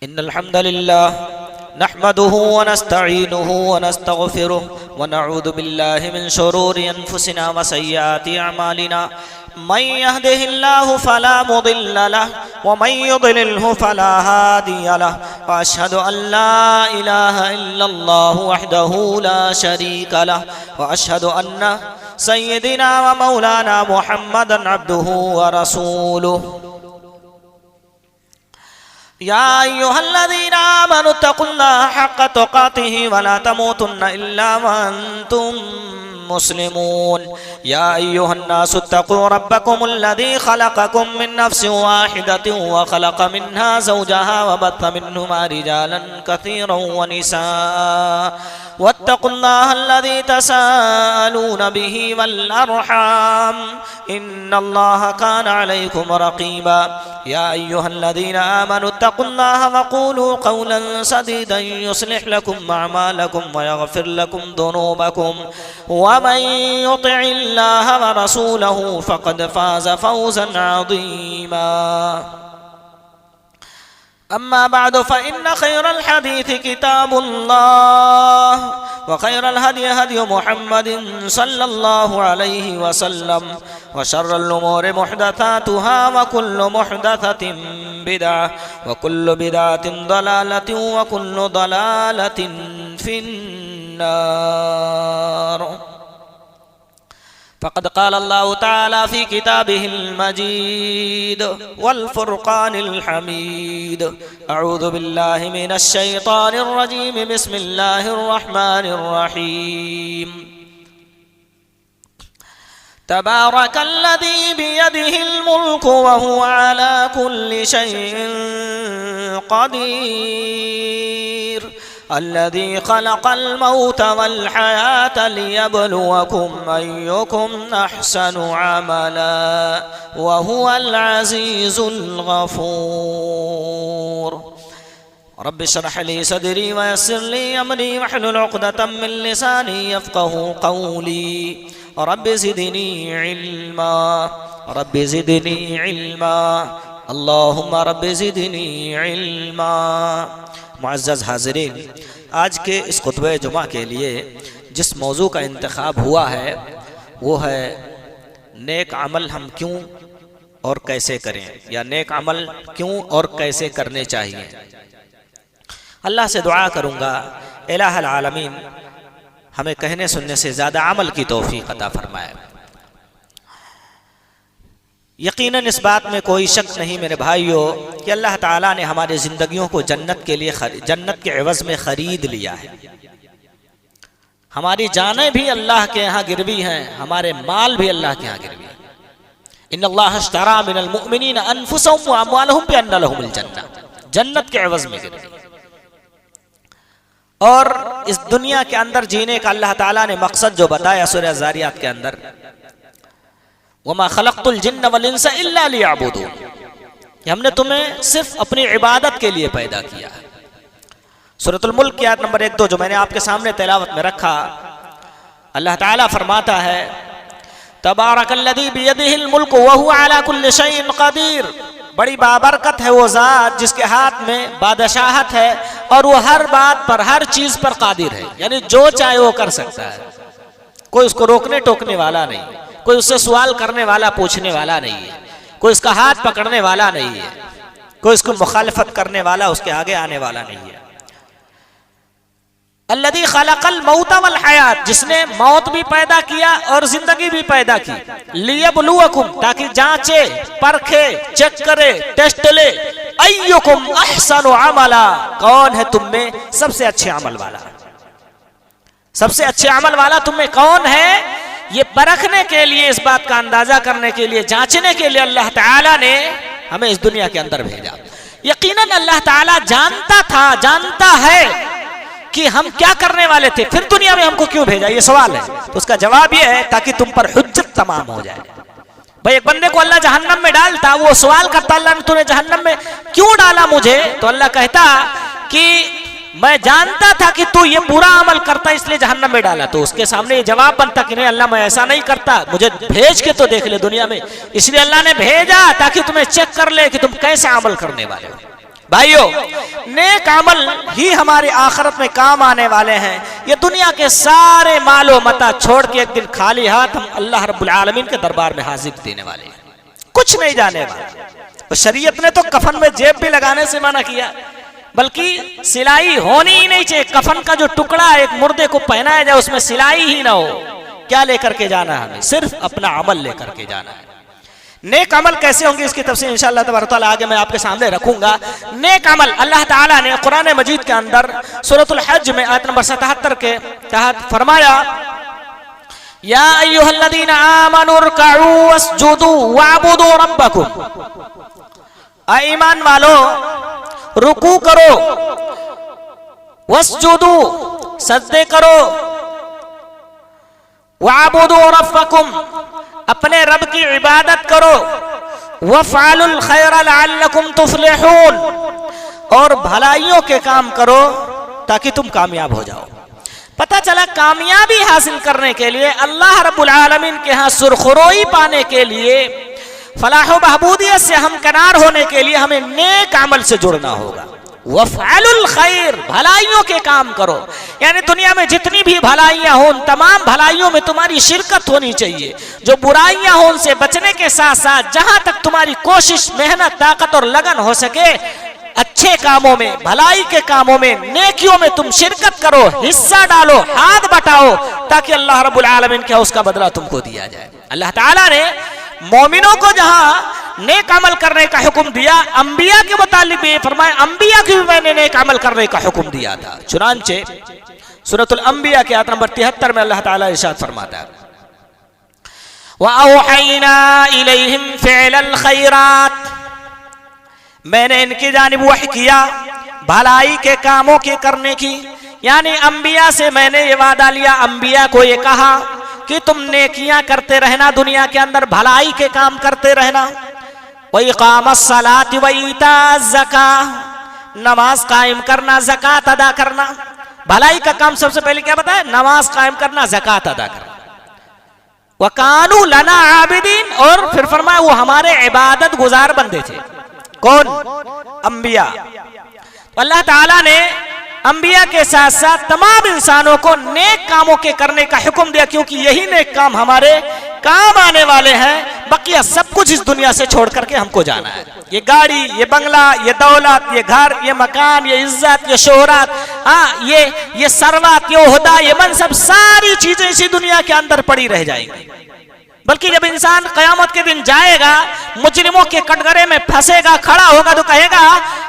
इन्नल हम्दुलिल्लाह नहमदुहु व नस्तईनुहु व नस्तगफिरुह व नऊज़ु बिल्लाहि मिन शुरूरि अनफुसिना व सय्यिआति अमालिना मन यहदिहिल्लाहु फला मुदिल्ल लहु व मन युद्लिल्हु फला हादिय लहु व अशहदु अन ला इलाहा इल्लल्लाहु वहदहु ला शरीका लहु व अशहदु अन्ना सय्यिदिना व मौलाना मुहम्मदन अब्दुहु व रसूलुहु। या अय्युहल्लज़ीना आमनु तक़ुल्लाहा हक़्क़ तुक़ातिहि व ला तमूतुन्ना इल्ला व अंतुम मुस्लिमून। या अय्युहन्नासु इत्तक़ू रब्बकुमुल्लज़ी ख़लक़कुम मिन नफ़्सिन वाहिदतिन व ख़लक़ मिन्हा ज़ौजहा व बत्थ मिन्हुमा रिजालन कसीरन व निसाअ वत्तक़ुल्लाहा अल्लज़ी तसाअलून बिही वल अर्हाम इन्नल्लाहा कान अलैकुम रक़ीबा। या अय्युहल्लज़ीना आमनु इत्तक़ुल्लाहा व क़ूलू क़ौलन सदीदन युस्लिह लकुम अअमालकुम व यग़फ़िर लकुम ज़ुनूबकुम व मन युतिइल्लाहा व रसूलहु फ़क़द फ़ाज़ फ़ौज़न अज़ीमा। अम्मा बअद फ़इन्न खैरल हदीस किताबुल्लाह व खैरल हदी हदी मुहम्मदिन सल्लल्लाहु अलैहि वसल्लम व शर्रल उमूरि मुहदसातुहा व कुल्लु मुहदसतिन बिदअह व कुल्लु बिदअतिन दलालतिन व कुल्लु दलालतिन फिन्नार। फ़क़द क़ाल अल्लाहु तआला फ़ी किताबिहिल मजीद वल फ़ुरक़ानिल हमीद। अऊज़ु बिल्लाहि मिनश शैतानिर रजीम बिस्मिल्लाहिर रहमानिर रहीम। तबारकल्लज़ी बियदिहिल मुल्कु व हुवा अला कुल्लि शैइन क़दीर। अल्लज़ी ख़लक़ल मौत वल हयात लियब्लुवकुम अय्युकुम अहसनु अमला व हुवल अज़ीज़ुल गफ़ूर। रब्बि इश्रह ली सदरी व यस्सिर ली अमरी वहलुल उक़दतम मिन लिसानी यफ़क़हू क़ौली। रब्बि ज़िदनी इल्मा रब्बि ज़िदनी इल्मा अल्लाहुम्मा रब्बि ज़िदनी इल्मा। मुअज़्ज़ज़ हाज़िरीन, आज के इस खुतबे जुमा के लिए जिस मौजू का इंतखाब हुआ है वो है नेक अमल हम क्यों और कैसे करें, या नेक अमल क्यों और कैसे करने चाहिए। अल्लाह से दुआ करूँगा इलाहुल आलमीन हमें कहने सुनने से ज़्यादा अमल की तौफीक अता फरमाए। यकीनन इस बात में कोई शक नहीं मेरे भाइयों कि अल्लाह ताला ने हमारी ज़िंदगियों को जन्नत के लिए जन्नत के एवज़ में ख़रीद लिया है। हमारी जानें भी अल्लाह के यहाँ गिरवी हैं, हमारे माल भी अल्लाह के यहाँ गिरवी हैं। इन्नल्लाह अश्तरा मिनल मुअमिनीन अनफुसहुम व अमवालहुम बिअन्न लहुमुल जन्नह, जन्नत के एवज़ में गिरवी। और इस दुनिया के अंदर जीने का अल्लाह ताला ने मकसद जो बताया सूरह ज़ारियात के अंदर, वमा खलक़तुल जिन्न वल इंसा इल्ला लियअबुदून, हमने तुम्हें सिर्फ अपनी इबादत के लिए पैदा किया है। सूरतुल मुल्क की आयत नंबर 1-2 जो मैंने आपके सामने तिलावत में रखा, अल्लाह ताला फरमाता है तबारकल्लज़ी बियदिहिल मुल्कु व हुवा अला कुल्लि शैइन क़दीर। बड़ी बाबरकत है वो ज़ात जिसके हाथ में बादशाहत है और वो हर बात पर हर चीज पर कादिर है, यानी जो चाहे वो कर सकता है। कोई उसको रोकने टोकने वाला नहीं, कोई उससे सवाल करने वाला पूछने वाला नहीं है, कोई उसका हाथ पकड़ने वाला नहीं है, कोई उसको मुखालफत करने वाला उसके आगे आने वाला नहीं है। अल्लज़ी खलक़ल मौत वल हयात, जिसने मौत भी पैदा किया और जिंदगी भी पैदा की। लियब्लुवकुम, ताकि जांचे परखे चेक करे टेस्ट ले। अय्युकुम अहसनु अमला, कौन है तुम में सबसे अच्छे अमल वाला, सबसे अच्छे अमल वाला तुम में कौन है, ये परखने के लिए, इस बात का अंदाजा करने के लिए, जांचने के लिए अल्लाह ताला ने हमें इस दुनिया के अंदर भेजा। यकीनन अल्लाह ताला जानता था, जानता है कि हम क्या करने वाले थे, फिर दुनिया में हमको क्यों भेजा, ये सवाल है। तो उसका जवाब ये है ताकि तुम पर हुज्जत तमाम हो जाए। भाई एक बंदे को अल्लाह जहन्नम में डालता, वो सवाल करता अल्लाह ने तूने जहन्नम में क्यों डाला मुझे, तो अल्लाह कहता कि मैं जानता था कि तू ये बुरा अमल करता इसलिए जहन्नम में डाला। तो उसके सामने ये जवाब बनता कि नहीं अल्लाह मैं ऐसा नहीं करता, मुझे भेज के तो देख ले दुनिया में, इसलिए अल्लाह ने भेजा ताकि तुम्हें चेक कर ले कि तुम कैसे अमल करने वाले हो। भाइयों, नेक अमल ही हमारे आखिरत में काम आने वाले हैं। ये दुनिया के सारे मालो मता छोड़ के एक दिन खाली हाथ हम अल्लाह रब्बुल आलमीन के दरबार में हाजिर देने वाले हैं, कुछ नहीं जाने वाले। तो शरीयत ने तो कफन में जेब भी लगाने से मना किया, बल्कि सिलाई होनी ही नहीं चाहिए। कफन का जो टुकड़ा एक मुर्दे को पहनाया जाए उसमें सिलाई ही ना हो। क्या लेकर के जाना है हमें? सिर्फ अपना अमल लेकर के जाना है। नेक अमल कैसे होंगे इसकी तफसील इंशाअल्लाह तबारक तआला आगे मैं आपके सामने रखूंगा। नेक अमल अल्लाह ताला ने कुरान मजीद के अंदर सूरतुल हज में आयत नंबर 77 के तहत फरमाया, या अय्युहल्लज़ीना आमनू रुकऊ वस्जुदू वअबुदू रब्बकुम। ईमान वालो, रुकू करो, वस्जुदू सजदे करो, वअबुदू रब्बकुम अपने रब की इबादत करो, वफ़अलुल खैर लअल्लकुम तुफ्लिहून और भलाइयों के काम करो ताकि तुम कामयाब हो जाओ। पता चला कामयाबी हासिल करने के लिए, अल्लाह रब्बुल आलमीन के यहाँ सुरखुरोई पाने के लिए, फलाह व बहबूदियत से हमकिनार होने के लिए हमें नेक अमल से जुड़ना होगा। वफ़अलुल खैर, भलाइयों के काम करो, यानी दुनिया में जितनी भी भलाइयां हों तमाम भलाइयों में तुम्हारी शिरकत होनी चाहिए। जो बुराइयां हों उनसे बचने के साथ साथ जहां तक तुम्हारी कोशिश, मेहनत, ताकत और लगन हो सके अच्छे कामों में, भलाई के कामों में, नेकियों में तुम शिरकत करो, हिस्सा डालो, हाथ बटाओ, ताकि अल्लाह रब्बुल आलमीन के उसका बदला तुमको दिया जाए। अल्लाह ताला ने मोमिनों को जहां नेक अमल करने का हुक्म दिया, अंबिया के मुतालिक भी फरमाया, अंबिया की भी मैंने नेक अमल करने का हुक्म दिया था। चुनांचे सूरतुल अंबिया के आयत नंबर 73 में अल्लाह ताला इरशाद फरमाता है, वअौहैना इलैहिम फ़िअलल खैरात, मैंने इनकी जानिब वही किया भलाई के कामों के करने की। यानी अंबिया से मैंने ये वादा लिया, अंबिया को ये कहा कि तुम नेकियां करते रहना, दुनिया के अंदर भलाई के काम करते रहना। व इक़ामस सलाति व ईताज़ ज़कात, नमाज कायम करना, ज़कात अदा करना। भलाई का काम सबसे पहले क्या बताया? नमाज कायम करना, ज़कात अदा करना। व कानू लना आबिदीन, और फिर फरमाया वो हमारे इबादत गुजार बंदे थे। कौन? अंबिया। तो अल्लाह ताला ने अंबिया के साथ साथ तमाम इंसानों को नेक कामों के करने का हुक्म दिया, क्योंकि यही नेक काम हमारे काम आने वाले हैं। बकिया सब कुछ इस दुनिया से छोड़ करके हमको जाना है। ये गाड़ी, ये बंगला, ये दौलत, ये घर, ये मकान, ये इज्जत, ये शोहरत, ये सरवत, ये ओहदा, ये मनसब, सारी चीजें इसी दुनिया के अंदर पड़ी रह जाएंगी। बल्कि जब इंसान क़यामत के दिन जाएगा, मुजरिमों के कटघरे में फंसेगा, खड़ा होगा तो कहेगा,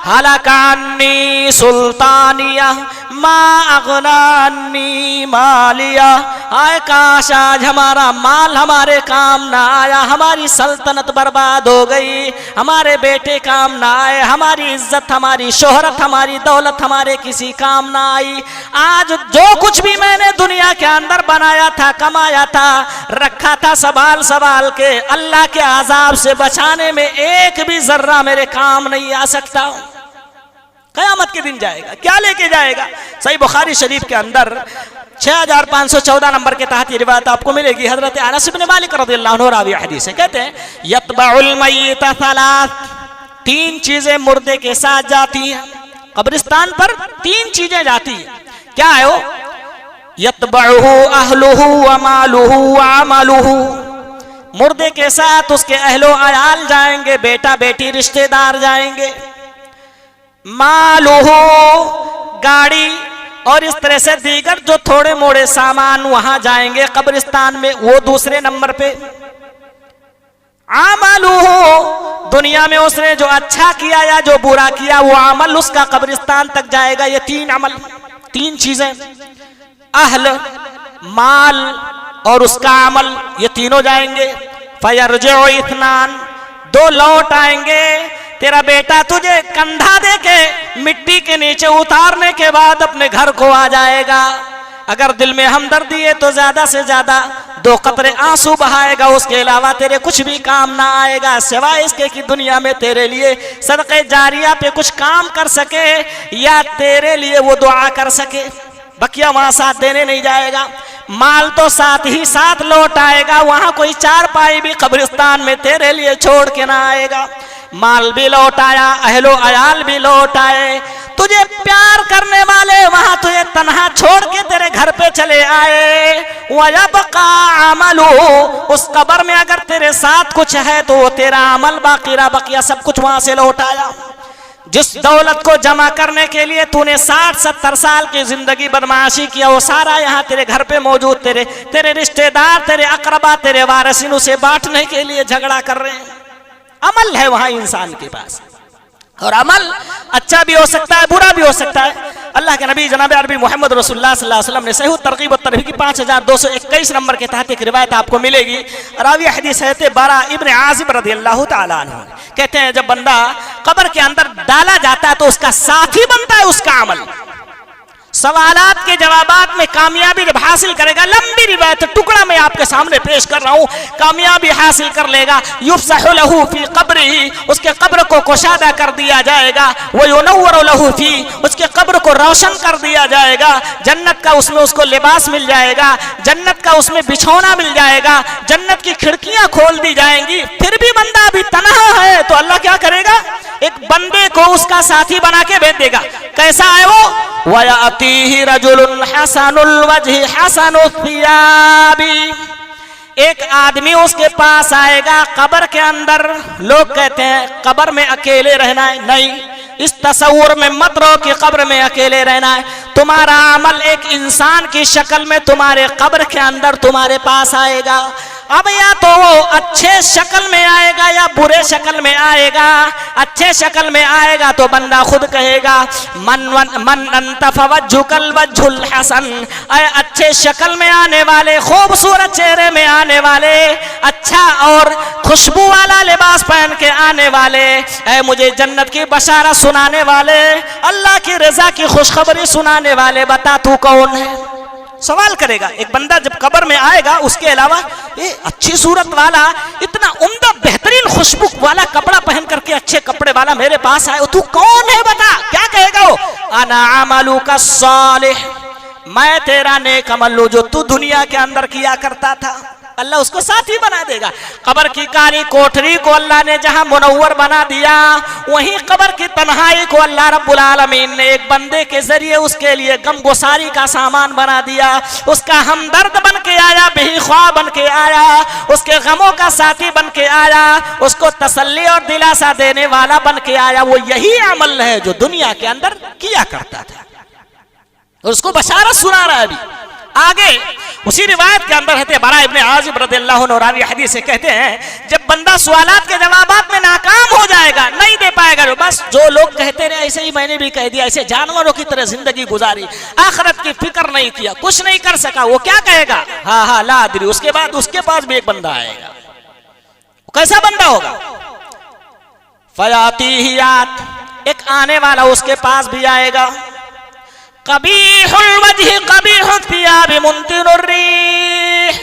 हलाकान्नी सुल्तानिया मा अगनानी मालिया। आए काश आज हमारा माल हमारे काम ना आया, हमारी सल्तनत बर्बाद हो गई, हमारे बेटे काम ना आए, हमारी इज्जत, हमारी शोहरत, हमारी दौलत हमारे किसी काम ना आई। आज जो कुछ भी मैंने दुनिया के अंदर बनाया था, कमाया था, रखा था, सवाल के अल्लाह के आजाब से बचाने में एक भी जर्रा मेरे काम नहीं आ सकता। कयामत के दिन जाएगा, क्या लेके जाएगा? सही बुखारी शरीफ के अंदर 6514 नंबर के तहत ये रिवायत आपको मिलेगी। हजरत अनस इब्न मालिक रज़ियल्लाहु अन्हु रावी हदीस है, कहते हैं यतबउल मय्यित सलास, तीन चीजें मुर्दे के साथ जाती हैं। कब्रिस्तान पर तीन चीजें जाती हैं। क्या है वो? यतबउहु अहलुहु व मालुहु व अमलुहु, मुर्दे के साथ उसके अहलो अयाल जाएंगे, बेटा बेटी रिश्तेदार जाएंगे। मालुहु, गाड़ी और इस तरह से दीगर जो थोड़े मोड़े सामान वहां जाएंगे कब्रिस्तान में, वो दूसरे नंबर पे। अमलुहु, दुनिया में उसने जो अच्छा किया या जो बुरा किया वो अमल उसका कब्रिस्तान तक जाएगा। ये तीन अमल, तीन चीजें, अहल, माल और उसका अमल, ये तीनों जाएंगे। फयरजिउ इत्नान, दो लौट आएंगे। तेरा बेटा तुझे कंधा दे के मिट्टी के नीचे उतारने के बाद अपने घर को आ जाएगा। अगर दिल में हमदर्दी है तो ज्यादा से ज्यादा 2 कतरे आंसू बहाएगा, उसके अलावा तेरे कुछ भी काम ना आएगा, सिवाय इसके कि दुनिया में तेरे लिए सदक़े जारिया पे कुछ काम कर सके या तेरे लिए वो दुआ कर सके। बकिया वहां साथ देने नहीं जाएगा। माल तो साथ ही साथ लौट आएगा, वहां कोई चारपाई भी कब्रिस्तान में तेरे लिए छोड़ के ना आएगा। माल भी लौट आया, अहलो अयाल भी लौट आए, तुझे प्यार करने वाले वहां तुझे तन्हा छोड़ के तेरे घर पे चले आए। वयबका अमलु, उस कब्र में अगर तेरे साथ कुछ है तो वो तेरा अमल बाकी रहा, बकिया सब कुछ वहां से लौट आया। जिस दौलत को जमा करने के लिए तूने 60-70 साल की जिंदगी बदमाशी किया, वो सारा यहाँ तेरे घर पे मौजूद, तेरे रिश्तेदार, तेरे अकरबा, तेरे वारिसिन उसे बांटने के लिए झगड़ा कर रहे हैं। अमल है वहां इंसान के पास, और अमल अच्छा भी हो सकता है, बुरा भी हो सकता है। अल्लाह के नबी जनाब अरबी मोहम्मद रसूलुल्लाह सल्लल्लाहु अलैहि वसल्लम ने सही तरगीब और तरहीब की 5221 नंबर के तहत एक रिवायत आपको मिलेगी। रावी हदीस है बरा इब्न आज़िब रज़ियल्लाहु ताला अन्हु, कहते हैं जब बंदा कब्र के अंदर डाला जाता है तो उसका साथी बनता है उसका अमल। सवालात के जवाबात में कामयाबी जब हासिल करेगा, लंबी रिवायत टुकड़ा मैं आपके सामने पेश कर रहा हूँ, कामयाबी हासिल कर लेगा, युफ़्सहु लहू फी क़ब्रिही, उसके कब्र को कुशादा कर दिया जाएगा, व युनव्वरु लहू फी, उसके कब्र को रोशन कर दिया जाएगा, जन्नत का उसमें उसको लिबास मिल जाएगा, जन्नत का उसमें बिछौना मिल जाएगा, जन्नत की खिड़कियां खोल दी जाएंगी। फिर भी बंदा अभी तन्हा है तो अल्लाह क्या करेगा, एक बंदे को उसका साथी बना के भेज देगा। कैसा है वो, वयातीहि रजुलुन हसनुल वजहि हसनुल थियाबी, एक आदमी उसके पास आएगा कब्र के अंदर। लोग कहते हैं कब्र में अकेले रहना है, नहीं, इस तस्वुर में मत रहो कि कब्र में अकेले रहना है। तुम्हारा अमल एक इंसान की शक्ल में तुम्हारे कब्र के अंदर तुम्हारे पास आएगा। अब या तो वो अच्छे शक्ल में आएगा या बुरे शक्ल में आएगा। अच्छे शक्ल में आएगा तो बंदा खुद कहेगा मन अंत फवज्जुकल वज्हुल हसन, अच्छे शक्ल में आने वाले, खूबसूरत चेहरे में आने वाले, अच्छा और खुशबू वाला लिबास पहन के आने वाले, ऐ मुझे जन्नत की बशारत सुनाने वाले, अल्लाह की रजा की खुशखबरी सुनाने वाले, बता तू कौन है। सवाल करेगा एक बंदा जब कब्र में आएगा। उसके अलावा ये अच्छी सूरत वाला, इतना उम्दा बेहतरीन खुशबू वाला कपड़ा पहन करके अच्छे कपड़े वाला मेरे पास आए, तू कौन है बता। क्या कहेगा वो, अना अमलुका सालिह, मैं तेरा नेक अमल हूं जो तू दुनिया के अंदर किया करता था। अल्लाह उसको साथी बना देगा। कब्र की काली कोठरी को अल्लाह ने जहां मुनव्वर बना दिया, वहीं कब्र की तन्हाई को अल्लाह रब्बुल आलमीन ने एक बंदे के जरिए उसके लिए गम गुसारी का सामान बना दिया। उसका हमदर्द बन के आया, बेख्वाह बन के आया, उसके गमों का साथी बन के आया, उसको तसल्ली और दिलासा देने वाला बन के आया। वो यही अमल है जो दुनिया के अंदर किया करता था, और उसको बशारत सुना रहा है। अभी आगे उसी रिवायत के अंदर है बरा इब्न आज़िब रज़ियल्लाहु अन्हु रावी हदीस से कहते हैं जब बंदा सवालात के जवाबात में नाकाम हो जाएगा, नहीं दे पाएगा, बस जो लोग कहते रहे ऐसे ही मैंने भी कह दिया, ऐसे जानवरों की तरह जिंदगी गुजारी, आखिरत की फिक्र नहीं किया, कुछ नहीं कर सका, वो क्या कहेगा, हाँ हाँ ला अदरी। उसके बाद उसके पास भी एक बंदा आएगा। कैसा बंदा होगा, फयातीहियात, एक आने वाला उसके पास भी आएगा। कबीहुल वजहि कबीहुल थियाबि मुंतिनुर रिह,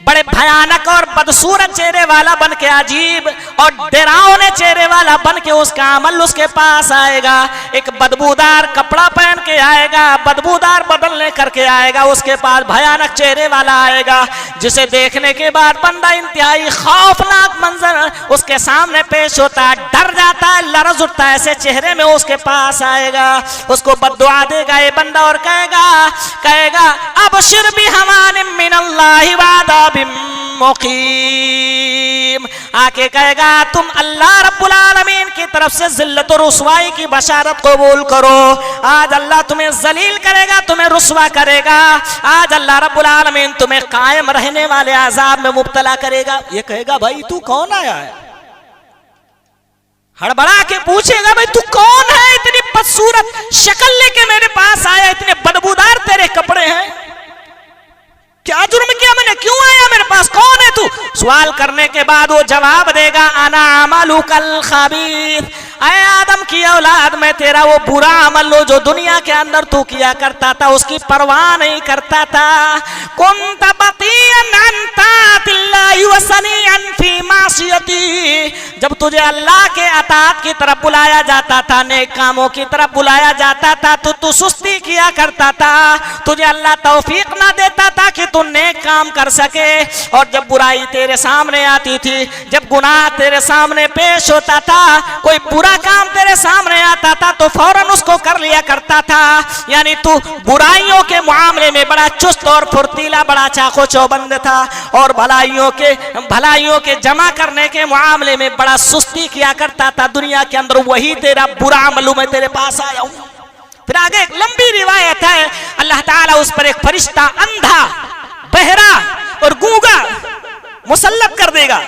बड़े भयानक और बदसूरत चेहरे वाला बन के, अजीब और डरावने चेहरे वाला बन के उसका अमल उसके पास आएगा। एक बदबूदार कपड़ा पहन के आएगा, बदबूदार बदल लेकर के आएगा, उसके पास भयानक चेहरे वाला आएगा, जिसे देखने के बाद बंदा इंतहाई खौफनाक मंजर उसके सामने पेश होता है, डर जाता है, लरज़ उठता है। ऐसे चेहरे में उसके पास आएगा, उसको बद्दुआ देगा ये बंदा और कहेगा अबशिर बिहमानिम मिनल्लाहि वादा मुकीम, आके कहेगा तुम अल्लाह रब्बुल आलमीन की तरफ से जिल्लत और रुसवाई की बशारत कबूल करो। आज अल्लाह तुम्हें जलील करेगा, तुम्हें रुसवा करेगा। आज अल्लाह रब्बुल आलमीन तुम्हें कायम रहने वाले अजाब में मुब्तला करेगा। ये कहेगा भाई तू कौन आया है, हड़बड़ा के पूछेगा भाई तू कौन है, इतनी बदसूरत शक्ल लेके मेरे पास आया, इतने बदबूदार तेरे कपड़े हैं, क्या जुर्म किया मैंने, क्यों आया मेरे पास, कौन है तू। सवाल करने के बाद वो जवाब देगा अना अमलुकल खबीथ, अय आदम की औलाद, मैं तेरा वो बुरा अमल लो जो दुनिया के अंदर तू किया करता था उसकी परवाह नहीं करता था। कुंत बतीयन अंता तिल्लाहि व सनीअन फी मासियती, जब तुझे अल्लाह के अताअत की तरफ बुलाया जाता था, नेक कामों की तरफ बुलाया जाता था तो तू सुस्ती किया करता था, तुझे अल्लाह तौफीक ना देता था कि तू नेक काम कर सके। और जब बुराई तेरे सामने आती थी, जब गुनाह तेरे सामने पेश होता था, कोई बुरा काम तेरे सामने आता था तो फौरन उसको कर लिया करता था। यानी तू बुराइयों के मामले में बड़ा चुस्त और फुर्तीला, बड़ा चाको चौबंद था, और भलाइयों के जमा करने के मामले में बड़ा सुस्ती किया करता था दुनिया के अंदर। वही तेरा बुरा अमल मैं तेरे पास आया हूं। फिर आगे एक लंबी रिवायत है, अल्लाह ताला उस पर एक फरिश्ता अंधा, बहरा और गूंगा मुसल्लत कर देगा।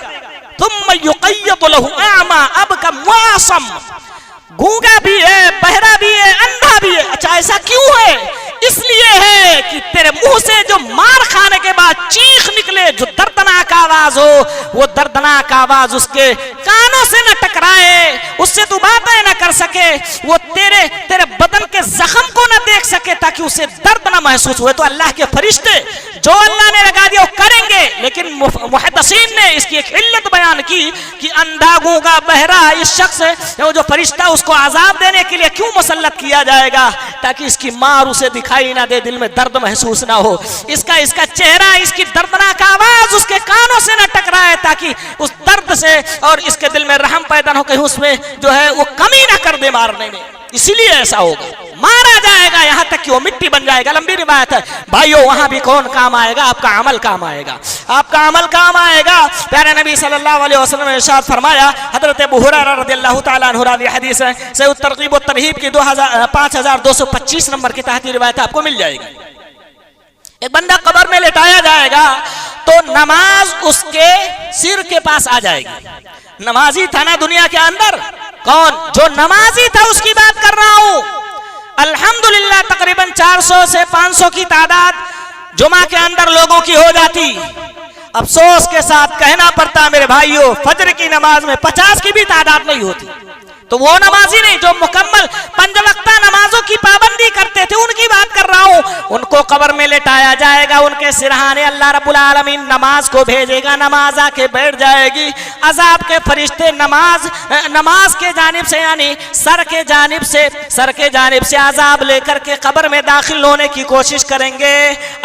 तुम युक़य्यदु लहु अमा, अब का मौसम, गूंगा भी है, बहरा भी है, अंधा भी है। अच्छा, ऐसा क्यों है? इसलिए है कि तेरे मुंह से जो मार खाने के बाद चीख निकले, जो दर्दनाक आवाज हो, वो दर्दनाक आवाज उसके कानों से न टकराए, उससे तू बातें न कर सके, वो तेरे बदन के जख्म को न देख सके ताकि उसे दर्द न महसूस हुए। तो अल्लाह के फरिश्ते जो अल्लाह ने लगा दिया वो करेंगे, लेकिन मुहद्दिसीन ने इसकी एक इल्लत बयान की कि अंधा, गूंगा, बहरा, इस शख्स जो फरिश्ता उसको अजाब देने के लिए क्यों मुसल्लत किया जाएगा? ताकि इसकी मार उसे दिखाई ना दे, दिल में दर्द महसूस ना हो, इसका चेहरा, इसकी दर्दनाक आवाज उसके कानों से ना टकराए, ताकि उस दर्द से और इसके दिल में रहम पैदा हो, कहीं उसमें जो है वो कमी ना कर दे मारने में। इसीलिए ऐसा होगा, मारा जाएगा यहाँ तक कि वो मिट्टी बन जाएगा। लंबी रिवायत है भाइयों, वहां भी कौन काम आएगा? आपका अमल काम आएगा, आपका अमल काम आएगा। प्यारे नबी सल्लल्लाहु अलैहि वसल्लम ने इरशाद फरमाया, हजरत अबू हुरैरा रज़ियल्लाहु ताला अन्हु रावी हदीस है, सही तरगीब व तरहीब की 5225 नंबर की तहती रिवायत आपको मिल जाएगी। एक बंदा कब्र में लेटाया जाएगा तो नमाज उसके सिर के पास आ जाएगी। नमाजी था ना दुनिया के अंदर, कौन? जो नमाजी था उसकी बात कर रहा हूं। अल्हम्दुलिल्लाह तकरीबन 400 से 500 की तादाद जुमा के अंदर लोगों की हो जाती। अफसोस के साथ कहना पड़ता मेरे भाइयों, फजर की नमाज में 50 की भी तादाद नहीं होती। तो वो नमाजी नहीं जो मुकम्मल 5 वक्ता नमाजों की पाबंदी करते थे, उनकी बात कर रहा हूं। उनको कब्र में लेटाया जाएगा, उनके सिरहाने अल्लाह रब्बुल आलमीन नमाज को भेजेगा, नमाज आके बैठ जाएगी। अजाब के फरिश्ते नमाज के जानिब से, यानी सर के जानिब से अजाब लेकर के कब्र में दाखिल होने की कोशिश करेंगे।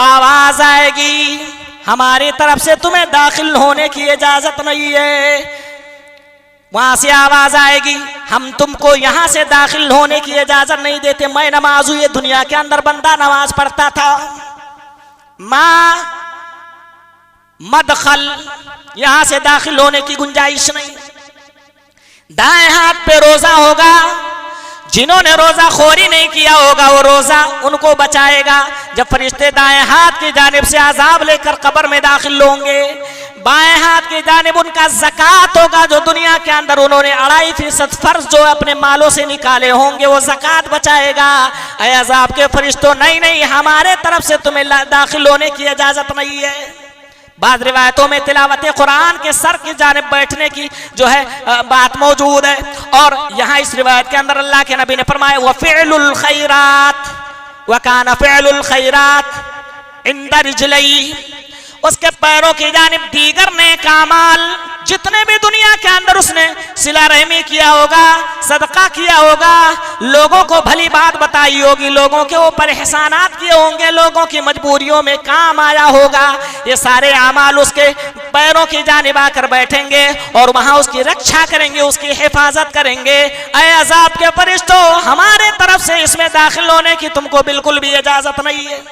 आवाज आएगी, हमारी तरफ से तुम्हें दाखिल होने की इजाजत नहीं है। वहां से आवाज आएगी, हम तुमको यहां से दाखिल होने की इजाजत नहीं देते। मैं नमाज हुई दुनिया के अंदर बंदा नमाज पढ़ता था, मां मदखल, यहां से दाखिल होने की गुंजाइश नहीं। दाएं हाथ पे रोजा होगा, जिन्होंने रोजा खोरी नहीं किया होगा वो रोजा उनको बचाएगा। जब फरिश्ते दाएं हाथ की जानिब से अजाब लेकर कब्र में दाखिल होंगे, बाएं हाथ की जानिब उनका ज़कात होगा, जो दुनिया के अंदर उन्होंने 2.5% फर्ज जो अपने मालों से निकाले होंगे वो ज़कात बचाएगा। ऐ अजाब के फरिश्तों, नहीं, हमारे तरफ से तुम्हें दाखिल होने की इजाजत नहीं है। बाद रिवायतों में तिलावत कुरान के सर की जानिब बैठने की जो है बात मौजूद है। और यहाँ इस रिवायत के अंदर अल्लाह के नबी ने फरमाया, व फ़िअलुल खैरात व काना फ़िअलुल खैरात इंदा रिजलई, उसके पैरों की जानिब दीगर नेक अमाल जितने भी दुनिया के अंदर उसने सिला रहमी किया होगा, सदका किया होगा, लोगों को भली बात बताई होगी, लोगों के ऊपर एहसानात किए होंगे, लोगों की मजबूरियों में काम आया होगा, ये सारे अमाल उसके पैरों की जानिब आकर बैठेंगे और वहां उसकी रक्षा करेंगे, उसकी हिफाजत करेंगे। ऐ अजाब के फरिश्तों, हमारे तरफ से इसमें दाखिल होने की तुमको बिल्कुल भी इजाजत नहीं है,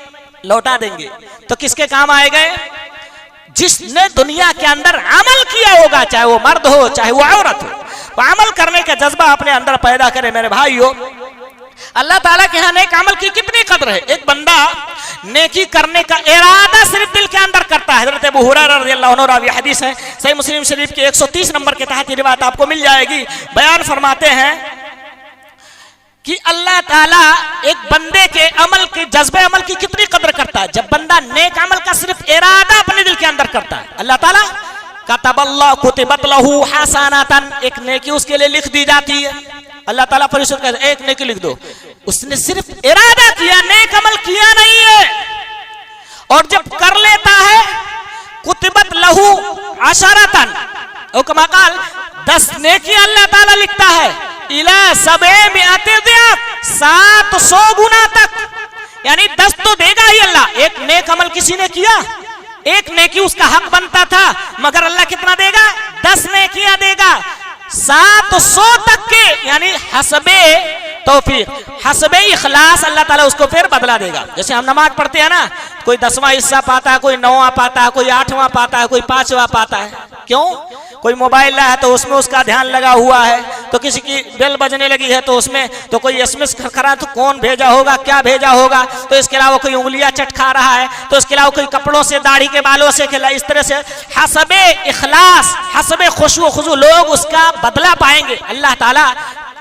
लौटा देंगे। तो किसके काम आए गए? जिसने दुनिया के अंदर अमल किया होगा, चाहे वो मर्द हो चाहे वो औरत हो, वो अमल करने का जज्बा अपने अंदर पैदा करे। मेरे भाइयों, अल्लाह ताला के यहाँ नेक अमल की कितनी कदर है। एक बंदा नेकी करने का इरादा सिर्फ दिल के अंदर करता है। हज़रत अबू हुरैरा रज़ियल्लाहु अन्हु रावी हदीस है, सही मुस्लिम शरीफ की 130 नंबर के तहत रिवायत आपको मिल जाएगी। बयान फरमाते हैं कि अल्लाह ताला एक बंदे के अमल के जज्बे अमल की कितनी कदर करता है। जब बंदा नेक अमल का सिर्फ इरादा अपने दिल के अंदर करता है, अल्लाह ताला कतबल्लाहु कुतिबत लहू हसनातन, एक नेकी उसके लिए लिख दी जाती है। अल्लाह ताला फरिश्तों को एक नेकी लिख दो। उसने सिर्फ इरादा किया, नेक अमल किया नहीं है। और जब कर लेता है कुतिबत लहू अशरतन, और कमा काल 10 नेकी अल्लाह ताला लिखता है, इला सबे में आते 700 गुना तक, यानी 10 तो देगा ही अल्लाह। एक नेक अमल किसी ने किया, एक नेकी उसका हक बनता था, मगर अल्लाह कितना देगा? 10 नेकियां देगा, 700 तक के, यानी हसबे तौफीक, हसबे इखलास अल्लाह ताला उसको फिर बदला देगा। जैसे हम नमाज पढ़ते हैं ना, कोई 10वां हिस्सा पाता है, कोई 9वां पाता है, कोई 8वां पाता है, कोई 5वां पाता है। क्यों? कोई मोबाइल है तो उसमें उसका ध्यान लगा हुआ है, तो किसी की बेल बजने लगी है तो उसमें तो कोई एसएमएस करा तो कौन भेजा होगा, क्या भेजा होगा, तो इसके अलावा कोई उंगलियां चटका रहा है, तो इसके अलावा कोई कपड़ों से दाढ़ी के बालों से खेला। इस तरह से हसबे इखलास, हसबे खुशू खुशू लोग उसका बदला पाएंगे। अल्लाह ताला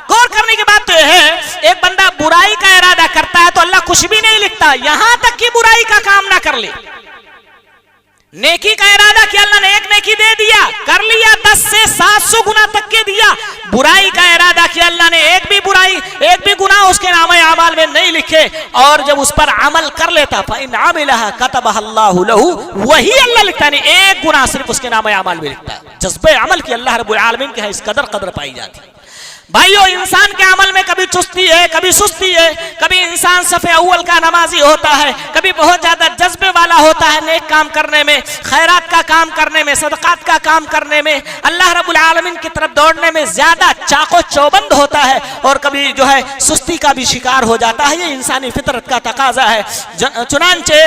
गौर करने की बात तो यह है, एक बंदा बुराई का इरादा करता है तो अल्लाह कुछ भी नहीं लिखता, यहां तक कि बुराई का काम ना कर ले। नेकी का इरादा किया, अल्लाह ने एक नेकी दे दिया, कर लिया, 10 से 700 गुना तक के दिया। बुराई का इरादा किया, अल्लाह ने एक भी बुराई, एक भी गुनाह उसके नामे अमाल में नहीं लिखे, और जब उस पर अमल कर लेता, फ़इन अमिलहा कतबहल्लाहु लहू, वही अल्लाह लिखता नहीं, एक गुनाह सिर्फ उसके नामे अमाल में लिखता है। जज्बे अमल की अल्लाह रब्बुल आलमीन के है इस कदर पाई जाती है। भाइयों, इंसान के अमल में कभी चुस्ती है, कभी सुस्ती है, कभी इंसान सफ़े अव्वल का नमाजी होता है, कभी बहुत ज्यादा जज्बे वाला होता है नेक काम करने में, खैरात का काम करने में, सदकात का काम करने में, अल्लाह रब्बुल आलमीन की तरफ दौड़ने में ज्यादा चाको चौबंद होता है, और कभी जो है सुस्ती का भी शिकार हो जाता है। ये इंसानी फितरत का तकाजा है। चुनांचे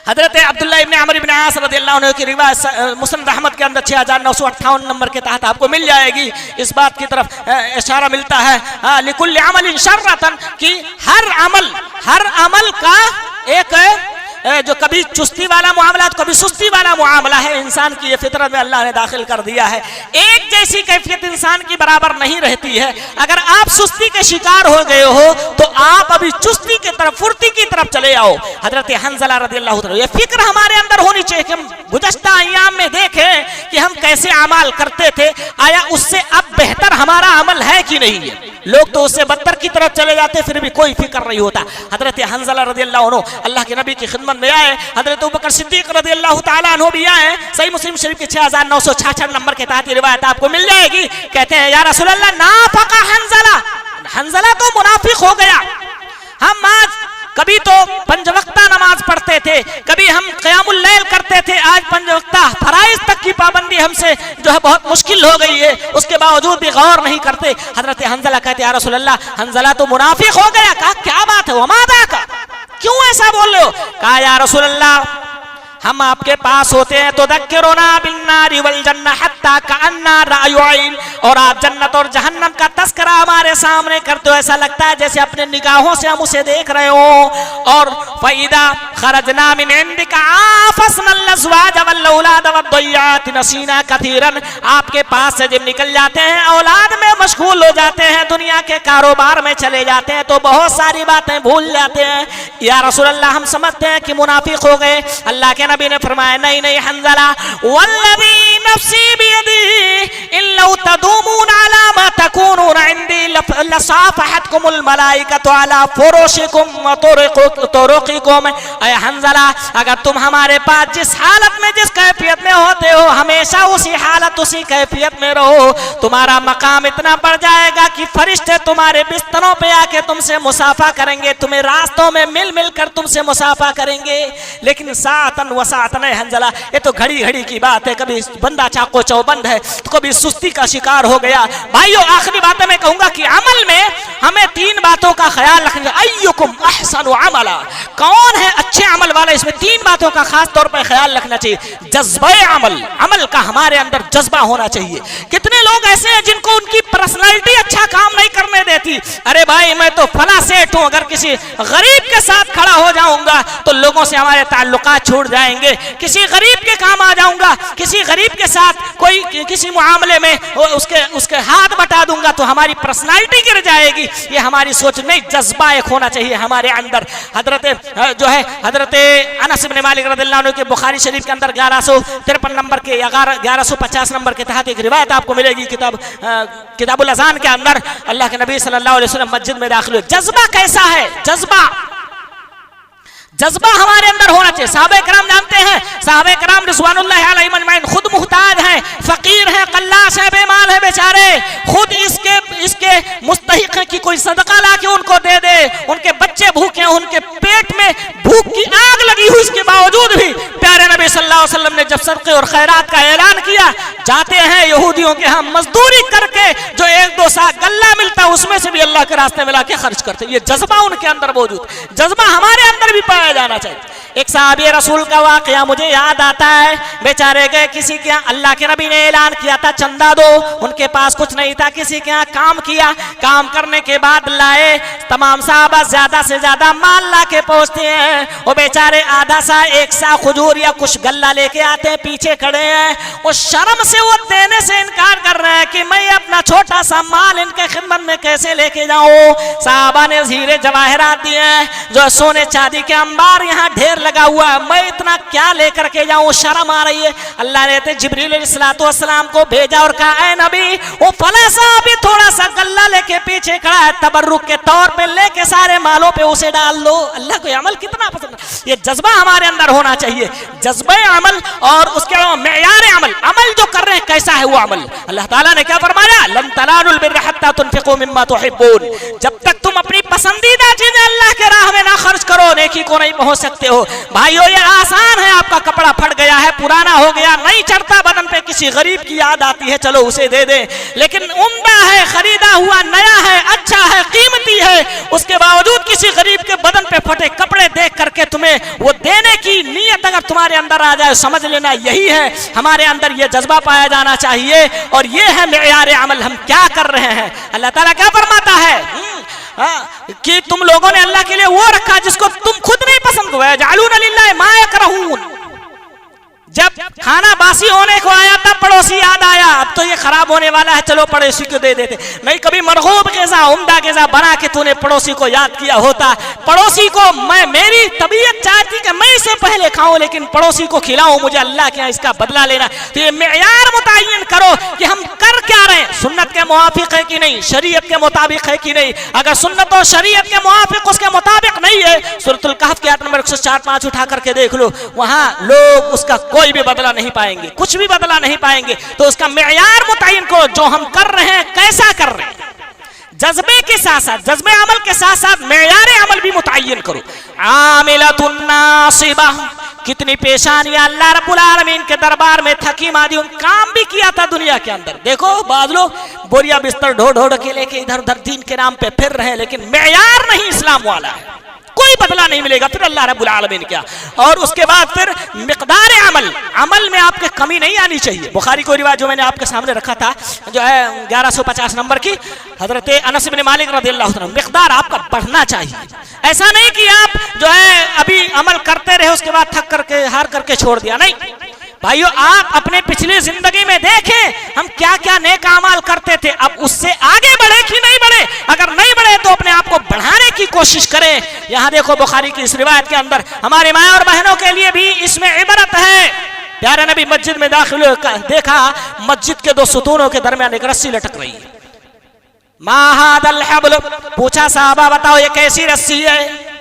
हजरत अब्दुल्लाह इब्ने अमर इब्ने आस रज़ियल्लाहु अन्हु की रिवायत मुस्लिम अहमद के अंदर 6958 नंबर के तहत आपको मिल जाएगी। इस बात की तरफ इशारा मिलता है लिकुल्लि अमलिन शर्रतन, कि हर अमल का एक जो कभी चुस्ती वाला मामला तो कभी सुस्ती वाला मामला है, इंसान की ये फितरत में अल्लाह ने दाखिल कर दिया है। एक जैसी कैफियत इंसान की बराबर नहीं रहती है। अगर आप सुस्ती के शिकार हो गए हो तो आप अभी चुस्ती की तरफ, फुर्ती की तरफ चले आओ। हजरत हंज़ला रज़ियल्लाहु अन्हु, ये फिक्र हमारे अंदर होनी चाहिए कि हम गुज़श्ता अय्याम में देखें कि हम कैसे अमाल करते थे, आया उससे अब बेहतर हमारा अमल है कि नहीं है। लोग तो उससे बदतर की तरफ चले जाते, फिर भी कोई फिक्र नहीं होता। हजरत हंज़ला रज़ियल्लाहु अन्हु अल्लाह के नबी की खिदमत में आए, हजरत अबू बकर सिद्दीक रज़ियल्लाहु ताला अन्हु भी आए। सही मुस्लिम शरीफ के 6966 नंबर के तहत रिवायत आपको मिल जाएगी। कहते हैं, या रसूल अल्लाह, नाफका हंज़ला तो मुनाफिक हो गया। हम आज कभी तो 5 वक्ता नमाज पढ़ते थे, कभी हम क़यामुल लैल करते थे, आज 5 वक्ता फराइज तक की पाबंदी हमसे जो है बहुत मुश्किल हो गई है, उसके बावजूद भी गौर नहीं करते। हजरत हंज़ला कहते, या रसूल अल्लाह, हंज़ला तो मुनाफिक हो गया। कहा, क्या बात है, वमादा का, क्यों ऐसा बोल रहे हो? कहा, या रसूल अल्लाह, हम आपके पास होते हैं तो दक्किरुना बिन्नारि वल जन्नह हत्ता कअन्ना रायु ऐन, और आप जन्नत और जहन्नम का तस्करा हमारे सामने करते हो, ऐसा लगता है जैसे अपने निगाहों से हम उसे देख रहे हो। और फइदा खरजना मिन इंदिका आफसनल अज़वाज वल औलाद वद्दय्यात नसीना कथीरन, आपके पास से जब निकल जाते हैं, औलाद में मशगूल हो जाते हैं, दुनिया के कारोबार में चले जाते हैं, तो बहुत सारी बातें भूल जाते हैं। या रसूल अल्लाह, हम समझते हैं कि मुनाफिक हो गए। अल्लाह के नबी ने फरमाया, नहीं नहीं हंज़ला, वल्लज़ी नफ्सी बियदिही इन लौ तदूमून अला मा तकूनून इंदी लसाफ़हतकुमुल मलाइकतु अला फुरूशिकुम व तुरुक़िकुम। ऐ हंज़ला, अगर तुम हमारे पास जिस हालत में, जिस कैफियत में होते हो, हमेशा उसी हालत, उसी कैफियत में रहो, तुम्हारा मकाम इतना बढ़ जाएगा कि फरिश्ते तुम्हारे बिस्तरों पे आके तुमसे मुसाफा करेंगे, तुम्हें रास्तों में मिल मिल कर तुमसे मुसाफा करेंगे। लेकिन सातन वसातन हंज़ला, ये तो घड़ी घड़ी की बात है, कभी बंदा चाको चौबंद है तो कभी सुस्ती का शिकार हो गया। भाइयों, आखिरी बात मैं कहूंगा कि अमल में हमें 3 बातों का ख्याल रखना। अय्युकुम अहसनु अमला, कौन है अच्छे अमल वाला, इसमें 3 बातों का खास तौर पर ख्याल रखना चाहिए। जज्बे अमल, अमल का हमारे अंदर जज्बा होना चाहिए। कितने लोग ऐसे हैं जिनको उनकी पर्सनैलिटी अच्छा काम नहीं करने देती। अरे भाई, मैं तो फला सेठ हूँ, हूं अगर किसी गरीब के साथ खड़ा हो जाऊंगा तो लोगों से हमारे ताल्लुकात छूट जाएंगे। किसी गरीब के काम आ जाऊंगा, किसी गरीब के साथ कोई किसी मुआमले में उसके हाथ बटा दूंगा तो हमारी पर्सनालिटी गिर जाएगी। ये हमारी सोच नहीं, जज्बा एक होना चाहिए हमारे अंदर। हजरत अनस इब्न मालिक रज़ियल्लाहु अन्हु के बुखारी शरीफ के अंदर 1153 नंबर के 1150 नंबर के तहत एक रिवायत आपको मिलेगी किताबुल अज़ान के अंदर। अल्लाह के नबी सल्लल्लाहु अलैहि वसल्लम मस्जिद में दाखिल हुए। जज्बा कैसा है? जज्बा हमारे अंदर होना चाहिए। साहबे कराम जानते हैं, साहबे कराम रिज़वानुल्लाहि अलैहिम अजमईन खुद मुहताज हैं, फकीर हैं, कल्लास है, बेमाल है बेचारे, खुद इसके मुस्तहिक हैं कि कोई सदका ला के उनको दे दे। उनके बच्चे भूखे हैं, उनके पेट में भूख की आग लगी हुई, इसके बावजूद भी प्यारे नबी सल्लल्लाहु अलैहि वसल्लम ने जब सदक़े और खैरात का ऐलान किया, जाते हैं यहूदियों के यहाँ मजदूरी करके जो 1-2 सा गल्ला मिलता है उसमें से भी अल्लाह के रास्ते में लाके खर्च करते। ये जज्बा उनके अंदर मौजूद, जज्बा हमारे अंदर भी पाया जाना चाहिए। एक साहबी रसूल का वाकया मुझे याद आता है। बेचारे गए किसी के यहाँ, अल्लाह के नबी ने ऐलान किया था चंदा दो, उनके पास कुछ नहीं था, किसी के यहाँ काम किया, काम करने के बाद लाए, तमाम साहबा ज्यादा से ज्यादा माल ला के पहुंचते हैं, वो बेचारे आधा सा 1 सा खजूर या कुछ गल्ला लेके आते हैं, पीछे खड़े हैं, वो शर्म से वो देने से इनकार कर रहे हैं कि मैं अपना छोटा सा माल इनके खिदमत में कैसे लेके जाऊं। साहबा ने हीरे जवाहरात दिए, जो सोने चांदी के अंबार यहाँ ढेर लगा हुआ है, मैं इतना क्या लेकर के जाऊं, शर्म आ रही है। अल्लाह ने जिब्रील अलैहिस्सलाम को भेजा और कहा, ऐ नबी वो फला साहब भी थोड़ा सा गल्ला लेके पीछे खड़ा है, तबर्रुक के तौर पे लेके सारे मालों पे उसे डाल लो। अल्लाह को अमल कितना पसंद है। ये जज्बा हमारे अंदर होना चाहिए, जज्बे अमल। और उसके अलावा मेयार अमल, अमल जो कर रहे हैं कैसा है वो अमल। अल्लाह ताला ने क्या फरमाया, लन तनालुल बिर्र हत्ता तुनफिकू मिम्मा तुहिब्बून, जब तक तुम अपनी पसंदीदा चीजें अल्लाह के राह में ना खर्च करो नेकी को नहीं पहुंच सकते हो। भाइयों ये आसान है, आपका कपड़ा फट गया है, पुराना हो गया, नहीं चढ़ता बदन पे, किसी गरीब की याद आती है, चलो उसे दे दे, लेकिन उम्दा है, खरीदा हुआ नया है, अच्छा है, कीमती है, उसके बावजूद किसी गरीब के बदन पे फटे कपड़े देख करके तुम्हें वो देने की नीयत अगर तुम्हारे अंदर आ जाए, समझ लेना यही है हमारे अंदर ये जज्बा पाया जाना चाहिए। और ये है मेयार अमल, हम क्या कर रहे हैं। अल्लाह ताला क्या फरमाता है कि तुम लोगों ने अल्लाह के लिए वो रखा जिसको तुम खुद नहीं पसंद करो, जालून लिल्लाहि मा यकरहून। जब खाना बासी होने को आया तब पड़ोसी याद आया, अब तो ये खराब होने वाला है, चलो पड़ोसी को दे देते। नहीं, कभी मरगूब कैसा उम्दा कैसा बना के तूने पड़ोसी को याद किया होता। पड़ोसी को मेरी तबीयत चाहती कि मैं इसे पहले खाऊं लेकिन पड़ोसी को खिलाऊं, मुझे अल्लाह के यहाँ इसका बदला लेना। तो ये मेयार मुतय्यन करो कि हम कर क्या रहे हैं, सुन्नत के मुवाफिक है कि नहीं, शरीयत के मुताबिक है कि नहीं। अगर सुन्नत और शरीयत के मुवाफिक उसके मुताबिक नहीं है, सूरतुल कहफ की आयत नंबर 104-5 उठा करके देख लो, वहां लोग उसका कोई भी बदला नहीं पाएंगे, कुछ भी बदला नहीं पाएंगे। तो उसका मेयार मुतय्यन करो, जो हम कर रहे हैं कैसा कर रहे हैं, जज्बे के साथ साथ, जज्बे अमल के साथ साथ मेयार अमल भी मुतय्यन करो। आमिलतुन नासिबा, कितनी पेशानियां अल्लाह रब्बुल आलमीन के दरबार में थकी मादी, उन काम भी किया था दुनिया के अंदर। देखो बाद लोग बोरिया बिस्तर ढो ढो के लेके इधर उधर दीन के नाम पे फिर रहे, लेकिन मेयार नहीं इस्लाम वाला है, कोई बदला नहीं मिलेगा। फिर अल्लाह रब्बुल आलमीन क्या, और उसके बाद फिर मिकदार अमल, अमल में आपके कमी नहीं आनी चाहिए। बुखारी को रिवायत जो मैंने आपके सामने रखा था, जो है 1150 नंबर की, हजरत अनस इब्न मालिक रज़ियल्लाहु अन्हु, मिकदार आपका बढ़ना चाहिए। ऐसा नहीं कि आप जो है अभी अमल करते रहे उसके बाद थक करके हार करके छोड़ दिया, नहीं भाइयों। आप अपने पिछली जिंदगी में देखें हम क्या क्या नेक अमाल करते थे, अब उससे आगे बढ़े कि नहीं बढ़े। अगर नहीं बढ़े तो अपने आप को बढ़ाने की कोशिश करें। यहाँ देखो बुखारी की इस रिवायत के अंदर हमारे माँ और बहनों के लिए भी इसमें इबरत है। प्यारे नबी मस्जिद में दाखिल हुए, देखा मस्जिद के 2 सुतूनों के दरमियान एक रस्सी लटक रही है। मा हादल हब्ल, पूछा साहबा बताओ ये कैसी रस्सी है।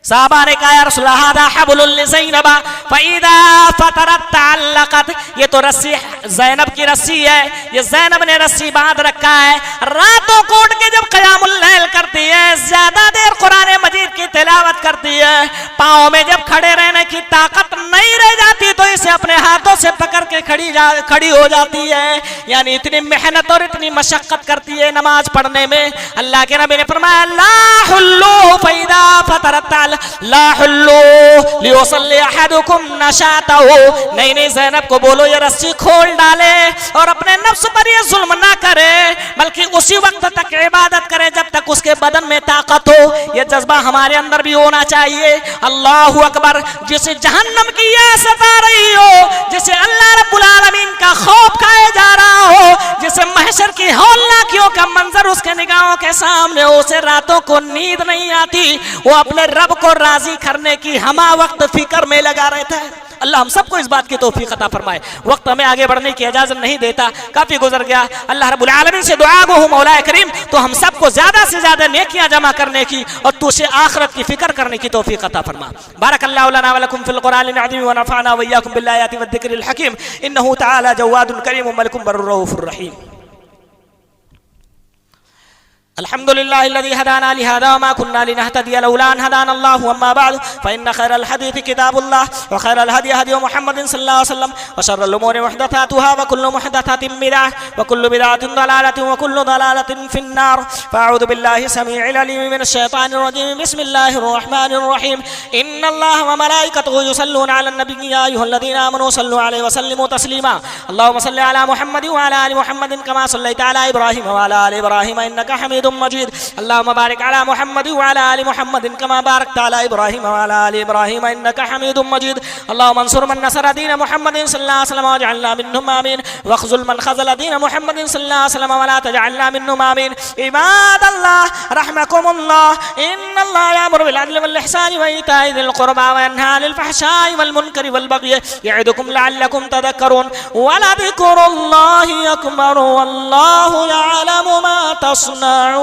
साहबा ने कहा या रसूलल्लाह हादा हब्लुल लिज़ैनब फइदा फतरत तअल्लक़त, ये तो रस्सी ज़ैनब की रस्सी है, ये ज़ैनब ने रस्सी बांध रखा है। रातों को उठ के जब क़यामुल लैल करती है, ज्यादा देर कुरान मजीद की तिलावत करती है, पाँव में जब खड़े रहने की ताकत नहीं रह जाती तो इसे अपने हाथों से पकड़ के खड़ी हो जाती है। यानी इतनी मेहनत और इतनी मशक्कत करती है नमाज पढ़ने में। अल्लाह के नबी ने फरमाया ला हुल्लू फइदा फतरतल ला हुल्लू लियुसल्ली अहदुकुम नशातहु। नहीं नहीं ज़ैनब को बोलो ये रस्सी खोल डाले और अपने नफ्स पर ये जुल्म ना करे, बल्कि उसी वक्त तक इबादत करे जब तक उसके बदन में ताकत हो। ये जज्बा हमारे अंदर भी होना चाहिए। अल्लाहु अकबर। जिसे जहन्नम की ये सता रही हो, जिसे अल्लाह रब्बुल आलमीन का खौफ खाया जा रहा हो, जिसे महशर की हौलनाकियों का मंजर उसके निगाहों के सामने हो, उसे रातों को नींद नहीं आती, वो अपने रब को राजी करने की हमा वक्त फिक्र में लगा रहता है। अल्लाह हम सबको इस बात की तौफीक अता फरमाए। वक्त हमें आगे बढ़ने की इजाजत नहीं देता, काफी गुजर गया। अल्लाह रब्बुल आलमीन से दुआ गो हूं मौला करीम तो हम सबको ज्यादा से ज्यादा नेकियां जमा करने की और तुझे आखिरत की फिक्र करने की तौफीक अता फरमा। बारकल्लाहु लना व लकुम फिल कुरानिल अज़ीम व नफ़अना व इय्याकुम बिल आयाति वद दिक्रिल हकीम इन्नहु तआला जवादुन करीमुम मलिकुम बर्रुर रऊफुर रहीम। अल्हम्दुलिल्लाहिल्लज़ी हदाना लिहादा व मा कुन्ना लिनहतदिया लौला अन हदाना अल्लाहु अम्मा बअद फ़इन्न खैरल हदीथि किताबुल्लाह व खैरल हदी हदी मुहम्मदिन सल्लल्लाहु अलैहि वसल्लम व शर्रल उमूरि मुहदसातुहा व कुल्लु मुहदसातिन बिदअह व कुल्लु बिदअतिन दलालतिन व कुल्लु दलालतिन फिन्नार। फ़अऊज़ु बिल्लाहि समीइल अलीम मिनश शैतानिर रजीम। बिस्मिल्लाहिर रहमानिर रहीम। इन्नल्लाह व मलाइकतहु युसल्लूना अलन नबी या अय्युहल्लज़ीना आमनू सल्लु अलैहि व सल्लिमू तस्लीमा। अल्लाहुम्मा सल्लि अला मुहम्मदिन व अला आलि मुहम्मदिन कमा सल्लैता अला इब्राहीम व अला आलि इब्राहीम इन्नका हमीदुम मजीद। अल्लाहुम्मा बारिक अला मुहम्मद व अला आलि मुहम्मदिन कमा बारकता अला इब्राहीम व अला आलि इब्राहीम इन्नका हमीदुम मजीद। अल्लाहुम्मा अंसुर मन नसरा दीन मुहम्मदिन सल्लल्लाहु अलैहि वसल्लम वजअलना मिन्हुम आमीन वख्ज़ुल मन ख़ज़ला दीन मुहम्मदिन सल्लल्लाहु अलैहि वसल्लम वला तजअलना मिन्हुम आमीन। इबादल्लाह रहमकुमुल्लाह इन्नल्लाह यअमुरु बिल अदलि वल इहसानि व ईताइ ज़िल क़ुरबा व यन्हा अनिल फ़हशाइ वल मुनकरि वल बग़यि यअिदुकुम लअल्लकुम तज़क्करून व लज़िक्रुल्लाहि अकबर वल्लाहु यअलमु मा तस्नऊन।